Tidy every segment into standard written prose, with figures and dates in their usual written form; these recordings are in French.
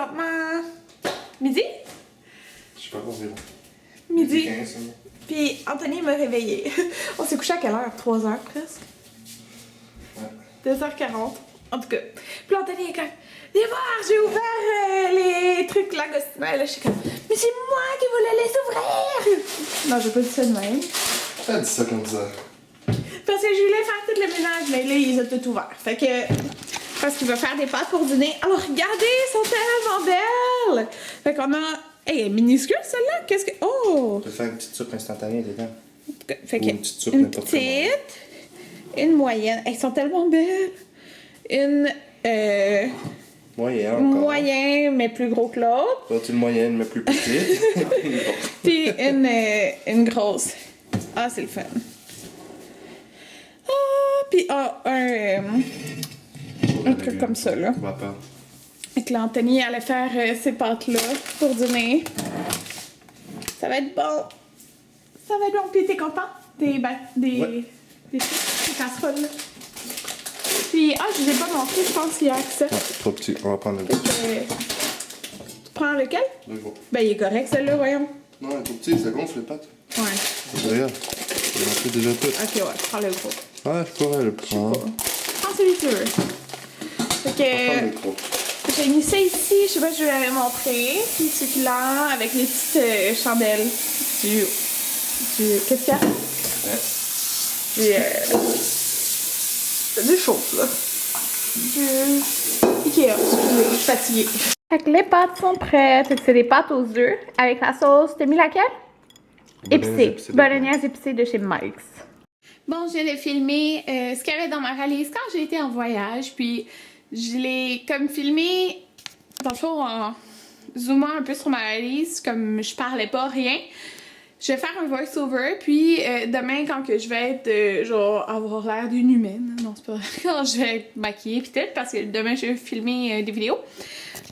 présentement midi? Je sais pas environ. Midi. 15, Puis Anthony m'a réveillée. On s'est couché à quelle heure? 3h presque? Ouais. 2h40. En tout cas. Puis Anthony est comme, viens voir, j'ai ouvert les trucs Lagostina. Et là, je suis comme, mais c'est moi qui voulais les ouvrir! Non, j'ai pas dit ça de même. Elle dit ça comme ça. Parce que je voulais faire tout le ménage, mais là, ils ont tout ouvert. Fait que, parce qu'il va faire des pâtes pour dîner. Alors, regardez, elles sont tellement belles! Fait qu'on a, hey, elle est minuscule, celle-là. Qu'est-ce que, oh! On peut faire une petite soupe instantanée dedans. Fait Ou que, une petite soupe une n'importe comment. petite, une moyenne. Elles sont tellement belles. Une, Moyen encore. moyen, mais plus gros que l'autre. L'autre une moyenne, mais plus petite. Puis une grosse. Ah, c'est le fun. Ah, puis un truc comme ça, là. On va pas. Et que l'Anthony allait faire ces pâtes-là pour dîner. Ça va être bon. Ça va être bon. Puis t'es content? Des Ouais. des casseroles, là. Puis, je ne les ai pas montré, je pense, hier que ça. Non, trop petit. On va prendre le Fait que, tu prends lequel? Le gros. Ben, il est correct, celle-là, voyons. Non, elle est trop petite, ça gonfle les pâtes. Ouais. Regarde. J'ai rempli déjà tout. Ok, ouais, prends le gros. Ah, je pourrais le prendre. Prends celui que tu veux. Fait On va prendre le que, gros. j'ai mis ça ici, je sais pas si je vous l'avais montré. Puis celui-là, avec les petites chandelles du. Qu'est-ce qu'il y a? Du chaud, là. Du Ikea, excusez, je suis fatiguée. Fait que les pâtes sont prêtes. Fait que c'est des pâtes aux œufs avec la sauce. T'as mis laquelle? Épicée. Bolognaise épicée de chez Mike's. Bon, je viens de filmer ce qu'il y avait dans ma valise quand j'ai été en voyage. Puis je l'ai comme filmé, dans le fond, en zoomant un peu sur ma valise, comme je parlais pas rien. Je vais faire un voice-over, puis demain, quand que je vais être, genre, avoir l'air d'une humaine, non, c'est pas vrai, quand je vais être maquillée, pis tout, parce que demain, je vais filmer des vidéos.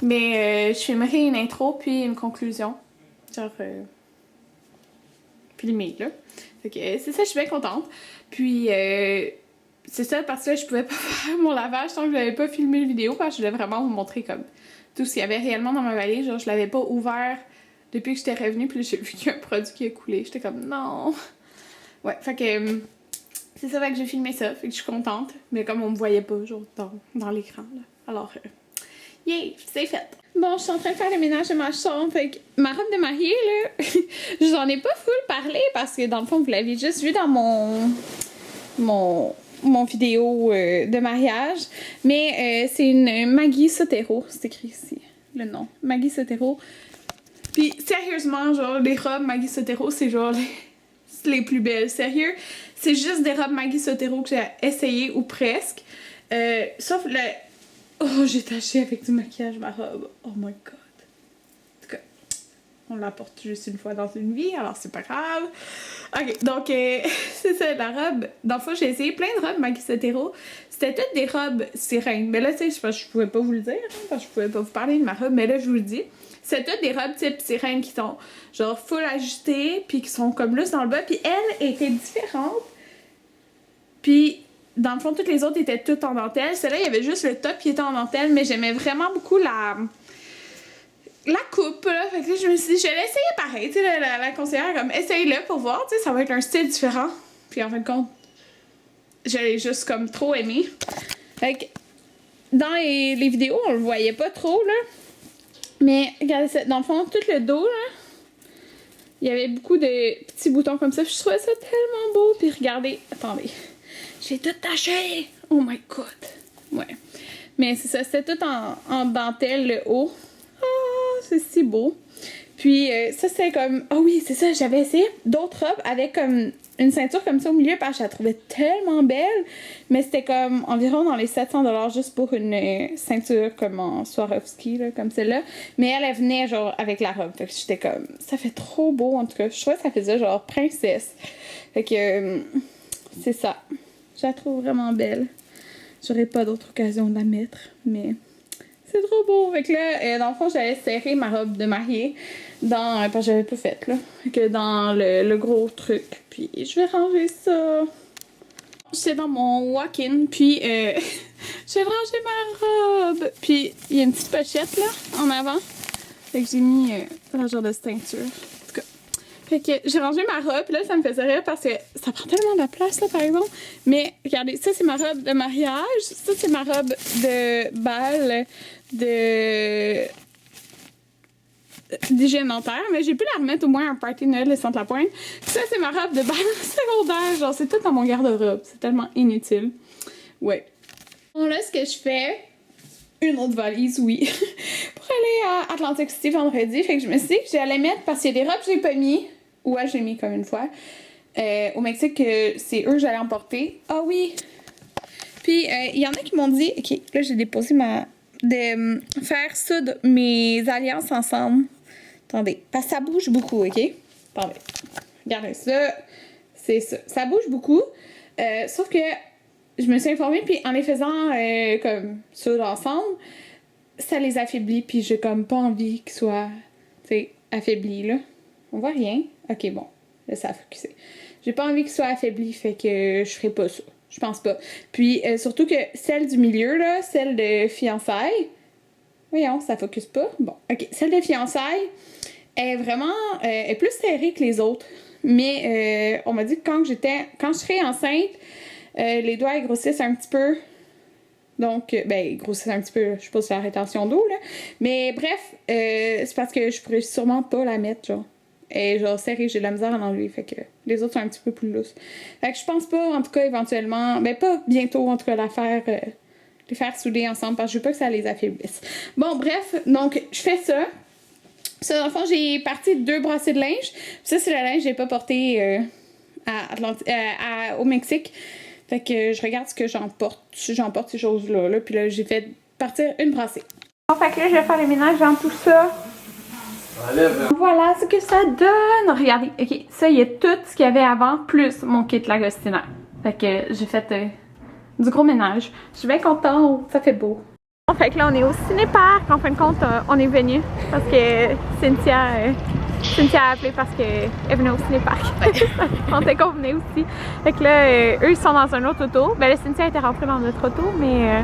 Mais je filmerai une intro, puis une conclusion. Genre, filmée, là. Fait que c'est ça, je suis bien contente. Puis, c'est ça, parce que je pouvais pas faire mon lavage tant que je n'avais pas filmé la vidéo, parce que je voulais vraiment vous montrer, comme, tout ce qu'il y avait réellement dans ma valise. Genre, je l'avais pas ouvert depuis que j'étais revenue, puis j'ai vu qu'il y a un produit qui a coulé. J'étais comme, non! Ouais, fait que c'est ça, fait que j'ai filmé ça, fait que je suis contente. Mais comme on me voyait pas, genre, dans l'écran, là. Alors, yay, c'est fait! Bon, je suis en train de faire le ménage de ma chambre, fait que ma robe de mariée, là, je n'en ai pas full parlé, parce que dans le fond, vous l'avez juste vu dans mon vidéo de mariage. Mais c'est une Maggie Sotero, c'est écrit ici, le nom. Maggie Sotero. Puis sérieusement, genre, les robes Maggie Sotero, c'est genre les plus belles. Sérieux, c'est juste des robes Maggie Sotero que j'ai essayé ou presque. Sauf le... Oh, j'ai taché avec du maquillage ma robe. Oh my god. En tout cas, on la porte juste une fois dans une vie, alors c'est pas grave. Ok, donc c'est ça, la robe. Dans le fond, j'ai essayé plein de robes Maggie Sotero. C'était toutes des robes sirènes. Mais là, tu sais, je pouvais pas vous le dire, hein, parce que je pouvais pas vous parler de ma robe, mais là, je vous le dis. C'est toutes des robes type sirène qui sont genre full ajustées, puis qui sont comme lousses dans le bas. Puis elle était différente. Puis dans le fond, toutes les autres étaient toutes en dentelle. Celle-là, il y avait juste le top qui était en dentelle, mais j'aimais vraiment beaucoup la coupe, là. Fait que là, je me suis dit, je vais l'essayer pareil. Tu sais, la conseillère, comme, essaye-le pour voir, tu sais, ça va être un style différent. Puis en fin de compte, je l'ai juste comme trop aimé. Fait que dans les vidéos, on le voyait pas trop, là. Mais regardez ça, dans le fond, tout le dos, là, il y avait beaucoup de petits boutons comme ça. Je trouvais ça tellement beau. Puis regardez, attendez, j'ai tout taché. Oh my god. Ouais. Mais c'est ça, c'était tout en dentelle, le haut. Oh, c'est si beau. Puis ça, c'est comme... Oh oui, c'est ça, j'avais essayé d'autres robes avec comme une ceinture comme ça au milieu parce que je la trouvais tellement belle. Mais c'était comme environ dans les 700$ juste pour une ceinture comme en Swarovski, là, comme celle-là. Mais elle venait genre avec la robe. Fait que j'étais comme... Ça fait trop beau, en tout cas. Je trouvais que ça faisait genre princesse. Fait que c'est ça. Je la trouve vraiment belle. J'aurais pas d'autre occasion de la mettre, mais... C'est trop beau. Fait que là, dans le fond, j'allais serrer ma robe de mariée dans... Parce que j'avais pas fait, là. Fait que dans le gros truc. Puis je vais ranger ça. J'étais dans mon walk-in, puis j'ai rangé ma robe. Puis il y a une petite pochette là, en avant. Fait que j'ai mis un genre de ceinture. En tout cas. Fait que j'ai rangé ma robe, là, ça me faisait rire parce que ça prend tellement de place, là, par exemple. Mais regardez, ça, c'est ma robe de mariage. Ça, c'est ma robe de bal, d'hygiène dentaire, mais j'ai pu la remettre au moins à un party de Noël de Sainte-Lapointe. Ça, c'est ma robe de bal secondaire. Genre, c'est tout dans mon garde-robe. C'est tellement inutile. Ouais. Bon, là, ce que je fais, une autre valise, oui, pour aller à Atlantic City vendredi. Fait que je me suis dit que j'allais mettre, parce qu'il y a des robes que j'ai pas mis, ouais, j'ai mis comme une fois, au Mexique, c'est eux que j'allais emporter. Ah oui! Puis, il y en a qui m'ont dit, ok, là, j'ai déposé de faire soudre mes alliances ensemble. Attendez, parce que ça bouge beaucoup, ok? Attendez. Regardez ça. C'est ça. Ça bouge beaucoup. Sauf que je me suis informée, puis en les faisant comme soudre ensemble, ça les affaiblit, puis j'ai comme pas envie qu'ils soient, tu sais, affaiblis, là. On voit rien? Ok, bon. Là, ça a focusé. J'ai pas envie qu'ils soient affaiblis, fait que je ferai pas ça. Je pense pas. Puis, surtout que celle du milieu, là, celle de fiançailles, voyons, ça focus pas. Bon, ok. Celle de fiançailles est vraiment, est plus serrée que les autres. Mais, on m'a dit que quand je serais enceinte, les doigts, ils grossissent un petit peu. Donc, ben, ils grossissent un petit peu, je sais pas si c'est la rétention d'eau, là. Mais bref, c'est parce que je pourrais sûrement pas la mettre, genre. Et genre serrée, j'ai de la misère à l'enlever, fait que les autres sont un petit peu plus lousses. Fait que je pense pas, en tout cas, éventuellement, ben pas bientôt, en tout cas, les faire souder ensemble, parce que je veux pas que ça les affaiblisse. Bon, bref, donc, je fais ça. Ça, dans le fond, j'ai parti 2 brassées de linge. Ça, c'est le linge que j'ai pas porté au Mexique. Fait que je regarde ce que j'emporte. Si j'emporte ces choses-là, là. Puis là, j'ai fait partir une brassée. Bon, fait que là, je vais faire le ménage dans tout ça. Voilà ce que ça donne. Regardez, ok, ça, il y a tout ce qu'il y avait avant, plus mon kit Lagostina. Fait que j'ai fait du gros ménage. Je suis bien contente, ça fait beau. Bon, fait que là, on est au ciné-parc. En fin de compte, on est venu parce que Cynthia a appelé parce qu'elle venait au ciné-parc. On était qu'on venait aussi. Fait que là, eux, ils sont dans un autre auto. Ben là, Cynthia était rentrée dans notre auto, mais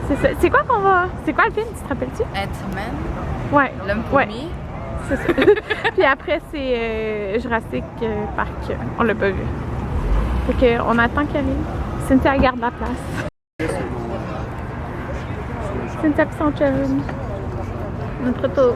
c'est ça. C'est quoi qu'on va... C'est quoi le film, tu te rappelles-tu? Ant-Man. Ouais. L'homme ouais. premier. C'est ça. Puis après, c'est Jurassic Park. On l'a pas vu. Fait qu'on attend qu'elle arrive. Cynthia garde la place. Cynthia et son chum. Notre auto.